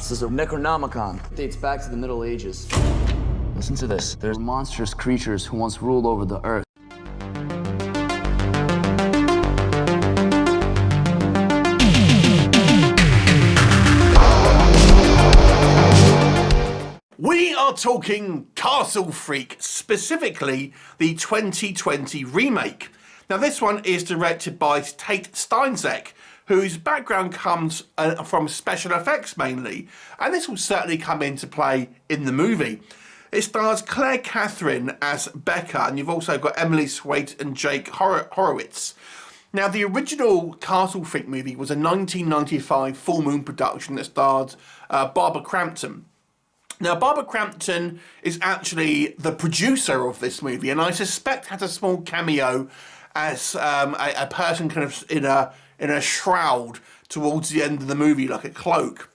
This is a Necronomicon. It dates back to the Middle Ages. Listen to this. There's monstrous creatures who once ruled over the earth. We are talking Castle Freak, specifically the 2020 remake. Now this one is directed by Tate Steinsiek, whose background comes from special effects mainly, and this will certainly come into play in the movie. It stars Clair as Becca, and you've also got Emily Swate and Jake Horowitz. Now the original Castle Freak movie was a 1995 full moon production that starred Barbara Crampton. Now, Barbara Crampton is actually the producer of this movie, and I suspect has a small cameo as a person kind of in a shroud towards the end of the movie, like a cloak.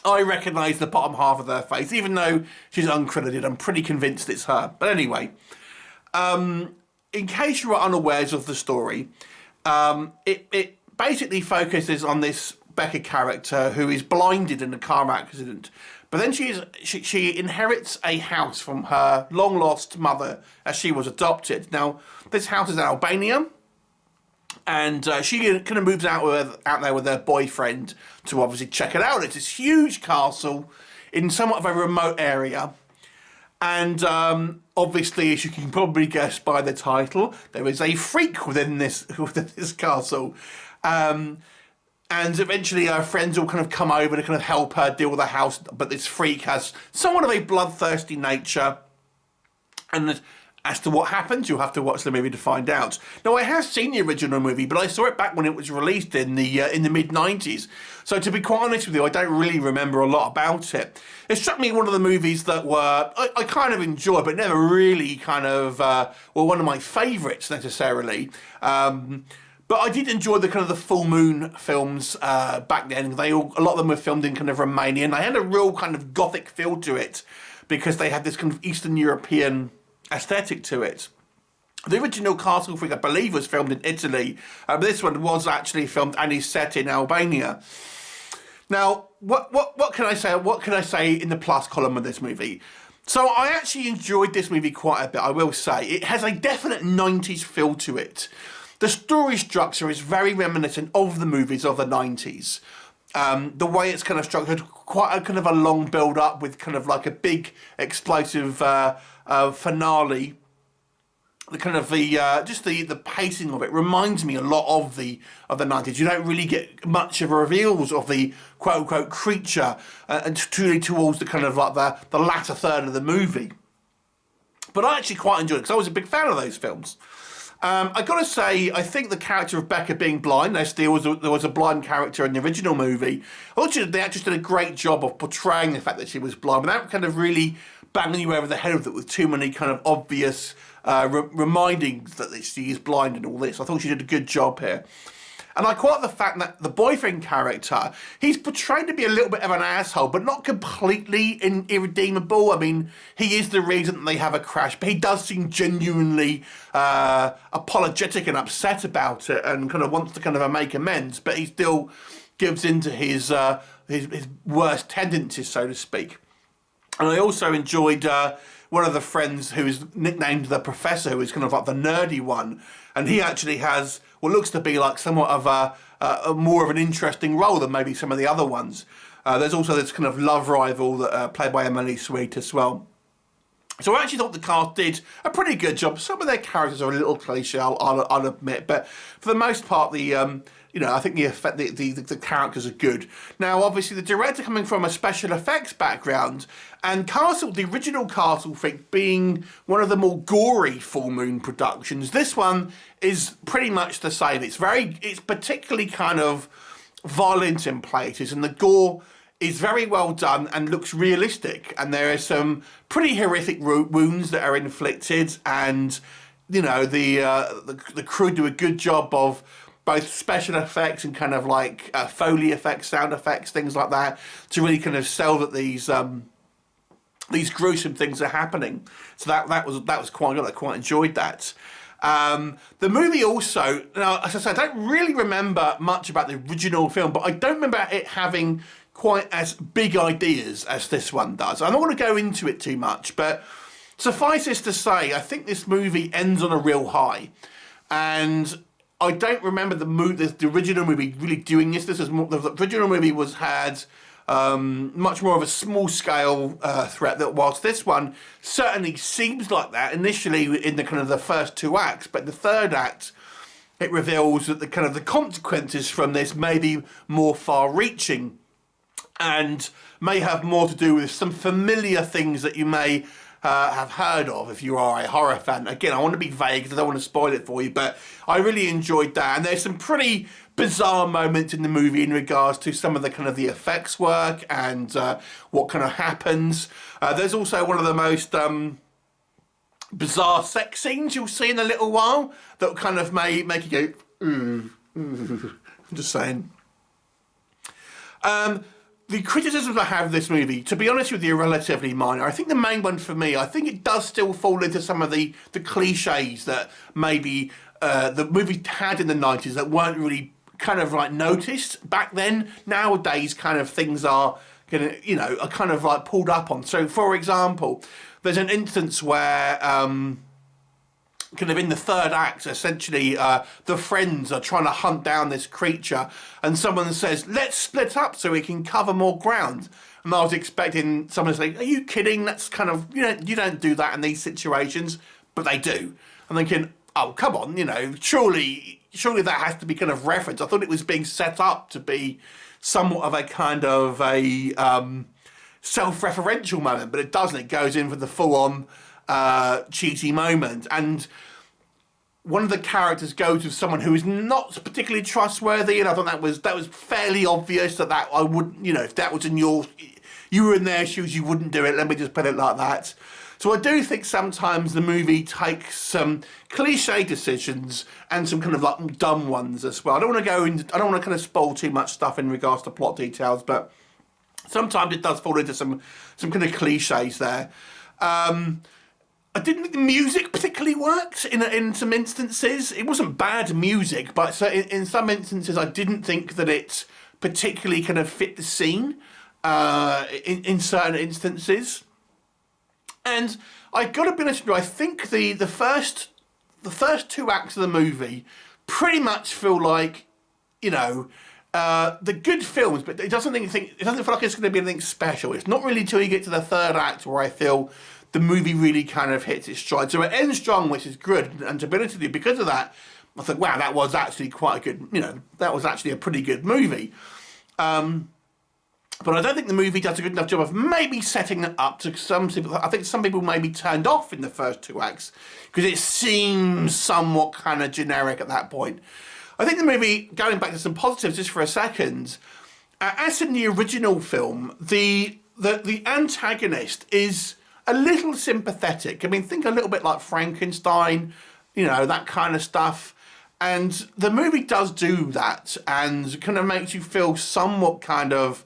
I recognise the bottom half of her face, even though she's uncredited. I'm pretty convinced it's her. But anyway, in case you are unawares of the story, it basically focuses on this Becca character who is blinded in a car accident. But then she inherits a house from her long-lost mother as she was adopted. Now, this house is in Albania, and she kind of moves out there with her boyfriend to obviously check it out. It's this huge castle in somewhat of a remote area. And obviously, as you can probably guess by the title, there is a freak within this castle. And eventually her friends will kind of come over to kind of help her deal with the house, but this freak has somewhat of a bloodthirsty nature. And as to what happens, you'll have to watch the movie to find out. Now, I have seen the original movie, but I saw it back when it was released in the mid-90s. So to be quite honest with you, I don't really remember a lot about it. It struck me one of the movies that I kind of enjoyed, but never really kind of were one of my favourites necessarily. But I did enjoy the kind of the full moon films back then. A lot of them were filmed in kind of Romania, and they had a real kind of gothic feel to it because they had this kind of Eastern European aesthetic to it. The original Castle Freak, I believe, was filmed in Italy, but this one was actually filmed and is set in Albania. Now, what can I say? What can I say in the plus column of this movie? So I actually enjoyed this movie quite a bit, I will say. It has a definite 90s feel to it. The story structure is very reminiscent of the movies of the 90s. The way it's kind of structured, quite a kind of a long build-up with kind of like a big explosive finale. The kind of just the pacing of it reminds me a lot of the 90s. You don't really get much of a reveals of the quote-unquote creature and truly towards the kind of like the latter third of the movie. But I actually quite enjoyed it because I was a big fan of those films. I got to say, I think the character of Becca being blind, there was a blind character in the original movie. I thought the actress did a great job of portraying the fact that she was blind, without kind of really banging you over the head with it with too many kind of obvious remindings that she is blind and all this. I thought she did a good job here. And I quite like the fact that the boyfriend character, he's portrayed to be a little bit of an asshole, but not completely irredeemable. I mean, he is the reason that they have a crash, but he does seem genuinely apologetic and upset about it and kind of wants to kind of make amends, but he still gives in to his worst tendencies, so to speak. And I also enjoyed one of the friends who is nicknamed the Professor, who is kind of like the nerdy one, and he actually has what looks to be like somewhat of a more of an interesting role than maybe some of the other ones. There's also this kind of love rival that played by Emily Swate as well. So I actually thought the cast did a pretty good job. Some of their characters are a little cliche, I'll admit, but for the most part, I think the characters are good. Now, obviously, the director coming from a special effects background, and the original Castle Freak being one of the more gory full moon productions, this one is pretty much the same. It's particularly kind of violent in places, and the gore is very well done and looks realistic. And there are some pretty horrific wounds that are inflicted, and the crew do a good job of both special effects and kind of like Foley effects, sound effects, things like that, to really kind of sell that these gruesome things are happening. So that was quite good. I quite enjoyed that. The movie also, now as I said, I don't really remember much about the original film, but I don't remember it having quite as big ideas as this one does. I don't want to go into it too much, but suffice it to say, I think this movie ends on a real high. And I don't remember the original movie really doing this. The original movie had much more of a small scale threat, that whilst this one certainly seems like that initially in the kind of the first 2 acts, but the third act, it reveals that the kind of the consequences from this may be more far-reaching and may have more to do with some familiar things that you may have heard of if you are a horror fan. Again, I want to be vague because I don't want to spoil it for you, but I really enjoyed that. And there's some pretty bizarre moments in the movie in regards to some of the kind of the effects work and what kind of happens. There's also one of the most bizarre sex scenes you'll see in a little while that kind of make you go, I'm just saying. The criticisms I have of this movie, to be honest with you, are relatively minor. I think the main one for me, I think it does still fall into some of the cliches that maybe the movie had in the 90s that weren't really kind of like noticed back then. Nowadays, kind of things are gonna, you know, are kind of like pulled up on. So, for example, there's an instance where kind of in the third act, essentially, the friends are trying to hunt down this creature, and someone says, "Let's split up so we can cover more ground." And I was expecting someone to say, "Are you kidding? That's kind of, you know, you don't do that in these situations," but they do. I'm thinking, oh, come on, you know, surely that has to be kind of referenced. I thought it was being set up to be somewhat of a kind of a self-referential moment, but it doesn't. It goes in for the full-on cheesy moment, and one of the characters goes with someone who is not particularly trustworthy, and I thought that was fairly obvious that I wouldn't, you know, if that was you were in their shoes, you wouldn't do it. Let me just put it like that. So I do think sometimes the movie takes some cliche decisions and some kind of like dumb ones as well. I don't want to kind of spoil too much stuff in regards to plot details, but sometimes it does fall into some kind of cliches there. I didn't think the music particularly worked in some instances. It wasn't bad music, but so in some instances I didn't think that it particularly kind of fit the scene in certain instances. And I got to be honest with you, I think the first 2 acts of the movie pretty much feel like, you know, the good films, but it doesn't feel like it's going to be anything special. It's not really until you get to the third act where I feel the movie really kind of hits its stride. So it ends strong, which is good, and to be honest with you, because of that, I thought, wow, that was actually quite a good, you know, that was actually a pretty good movie. But I don't think the movie does a good enough job of maybe setting it up to some people. I think some people may be turned off in the first 2 acts because it seems somewhat kind of generic at that point. I think the movie, going back to some positives just for a second, as in the original film, the antagonist is a little sympathetic. I mean, think a little bit like Frankenstein, you know, that kind of stuff. And the movie does do that and kind of makes you feel somewhat kind of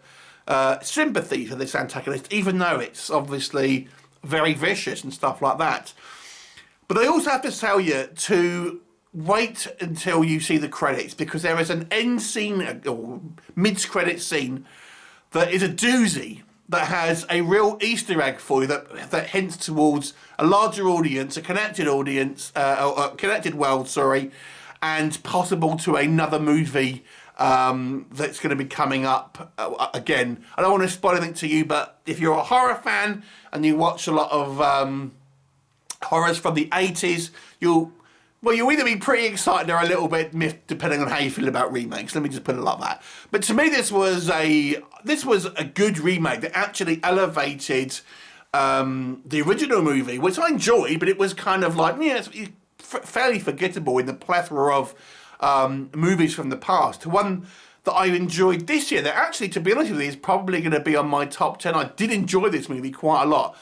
sympathy for this antagonist, even though it's obviously very vicious and stuff like that. But they also have to tell you to wait until you see the credits, because there is an end scene or mid-credit scene that is a doozy, that has a real Easter egg for you that hints towards a larger audience, a connected audience, a connected world, sorry, and possible to another movie that's going to be coming up again. I don't want to spoil anything to you, but if you're a horror fan and you watch a lot of horrors from the 80s, you'll either be pretty excited or a little bit miffed, depending on how you feel about remakes. Let me just put it like that. But to me, this was a good remake that actually elevated the original movie, which I enjoyed, but it was kind of like, yeah, it's fairly forgettable in the plethora of movies from the past. To one that I enjoyed this year, that actually, to be honest with you, is probably going to be on my top 10. I did enjoy this movie quite a lot.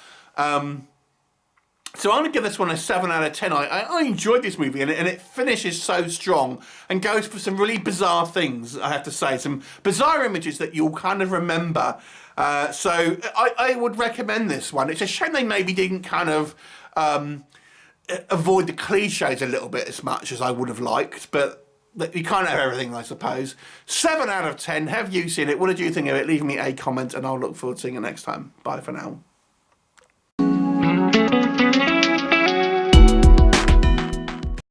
So I'm going to give this one a 7 out of 10. I enjoyed this movie, and it finishes so strong and goes for some really bizarre things, I have to say. Some bizarre images that you'll kind of remember. So I would recommend this one. It's a shame they maybe didn't kind of avoid the cliches a little bit as much as I would have liked. But you can't have everything, I suppose. 7 out of 10. Have you seen it? What did you think of it? Leave me a comment and I'll look forward to seeing it next time. Bye for now.